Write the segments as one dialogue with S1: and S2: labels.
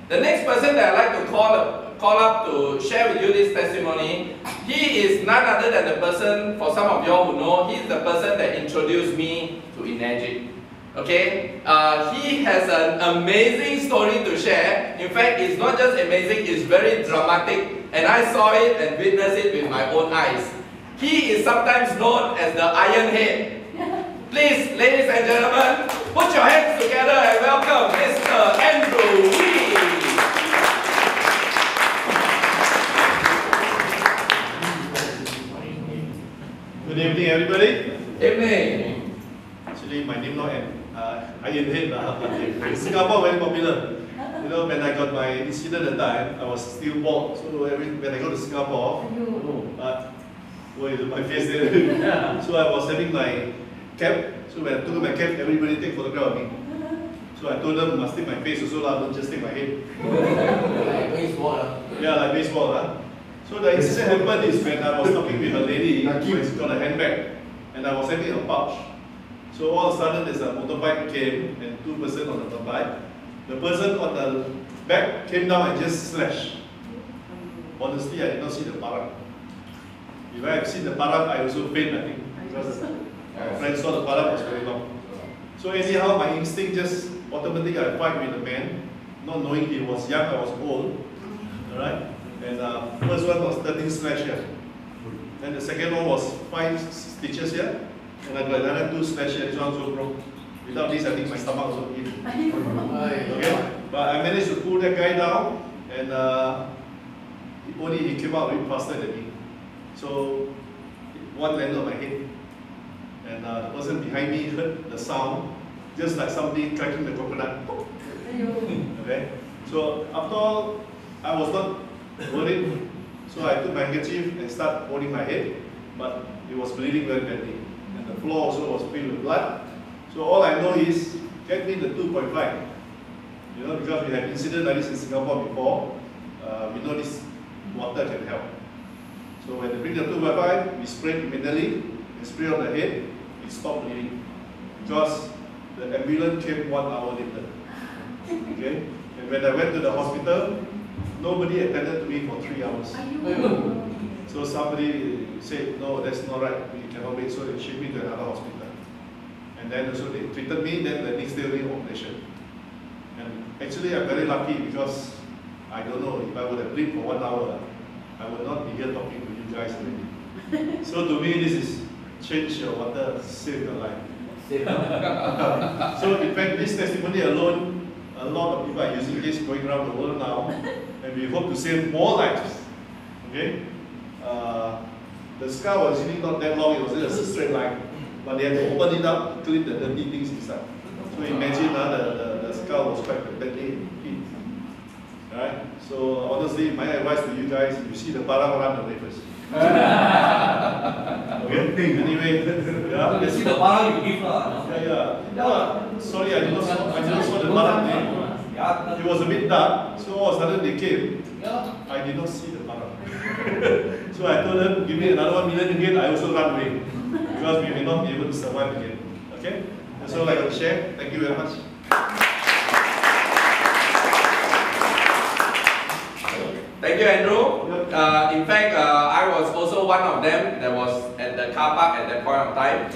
S1: The next person that I'd like to call up to share with you this testimony, he is none other than the person, for some of y'all who know, he's the person that introduced me to Enagic. Okay, he has an amazing story to share. In fact, it's not just amazing, it's very dramatic, and I saw it and witnessed it with my own eyes. He is sometimes known as the Iron Head. Please, ladies and gentlemen, put your hands together and welcome Mr. Andrew Wee.
S2: Good evening, everybody.
S1: Evening.
S2: Actually, my name not Iron Head, but in Singapore very popular. You know, when I got my incident at that time, I was still bald. So when I go to Singapore, my face there. So I was having my cap. So when I took my cap, everybody take photograph of me. So I told them, must take my face also, don't just take my head.
S3: Like baseball.
S2: Yeah, like baseball. So the incident happened is when I was talking with a lady who's got a handbag, and I was having a pouch. So all of a sudden there's a motorbike came and two persons on the motorbike. The person on the back came down and just slashed. Honestly, I did not see the parang. If I had seen the parang, I also faint, I think. Because my friend saw the parang was very long. So anyhow, my instinct just automatically I fight with the man, not knowing he was young, I was old. Alright? And first one was 13 slash here. Then the second one was 5 stitches here. And I got another 2 slash here, this one also broke. Without this, I think my stomach also hit. Okay? But I managed to pull that guy down, and he came out a bit faster than me. So one landed on my head. And the person behind me heard the sound, just like somebody cracking the coconut. Okay? So after all, I was not worried. So I took my handkerchief and started holding my head, but it was bleeding very badly. And the floor also was filled with blood. So all I know is, get me the 2.5. You know, because we had incident like this in Singapore before, we know this water can help. So when they bring the 2.5, we spray immediately, and spray on the head, it stopped bleeding. Because the ambulance came 1 hour later. Okay? And when I went to the hospital, nobody attended to me for 3 hours. So somebody said, no, that's not right, we cannot wait, so they shipped me to another hospital. And then also they treated me, then the next day we operation. And actually I'm very lucky because I don't know, if I would have lived for 1 hour, I would not be here talking to you guys already. So to me this is change your water, save your life. So in fact this testimony alone, a lot of people are using this going around the world now, and we hope to save more lives. Okay? The scar was really not that long, it was just a straight line. But they had to open it up to clean the dirty things inside. So imagine the skull was quite badly hit. Alright? So honestly, my advice to you guys, if you see the parang, run away first. Okay? Anyway, yeah.
S3: You see the parang, you give her.
S2: Yeah. Sorry, I did not saw the parang. It was a bit dark, so all of a sudden they came. I did not see the parang. So I told them, give me another 1 million again, I also run away. Because we may not be able to survive again. Okay? That's all I can share. Thank you very much.
S1: Thank you, Andrew. In fact, I was also one of them that was at the car park at that point of time.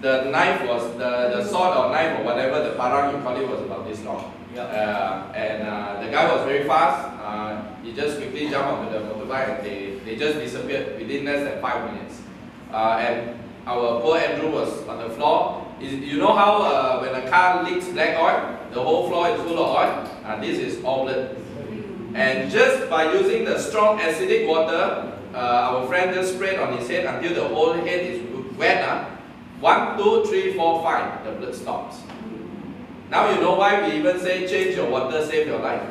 S1: The knife was, the sword or knife or whatever, the parang you call it, was about this long. And the guy was very fast. He just quickly jumped onto the motorbike and they just disappeared within less than 5 minutes. And our poor Andrew was on the floor. You know how when a car leaks black oil, the whole floor is full of oil? This is all blood. And just by using the strong acidic water, our friend just sprayed on his head until the whole head is wet. 1, 2, 3, 4, 5, the blood stops. Now you know why we even say change your water, save your life.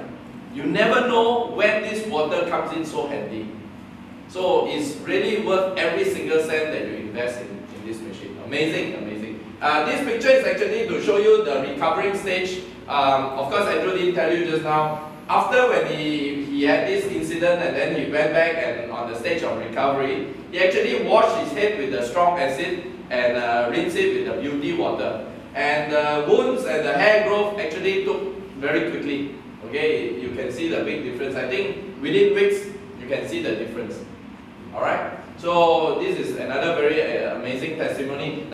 S1: You never know when this water comes in so handy. So it's really worth every single cent that you invest in this machine. Amazing, amazing. This picture is actually to show you the recovering stage. Of course, Andrew didn't tell you just now. After when he had this incident and then he went back and on the stage of recovery, he actually washed his head with the strong acid and rinsed it with the beauty water. And the wounds and the hair growth actually took very quickly. Okay, you can see the big difference. I think within weeks you can see the difference. Alright, so this is another very amazing testimony.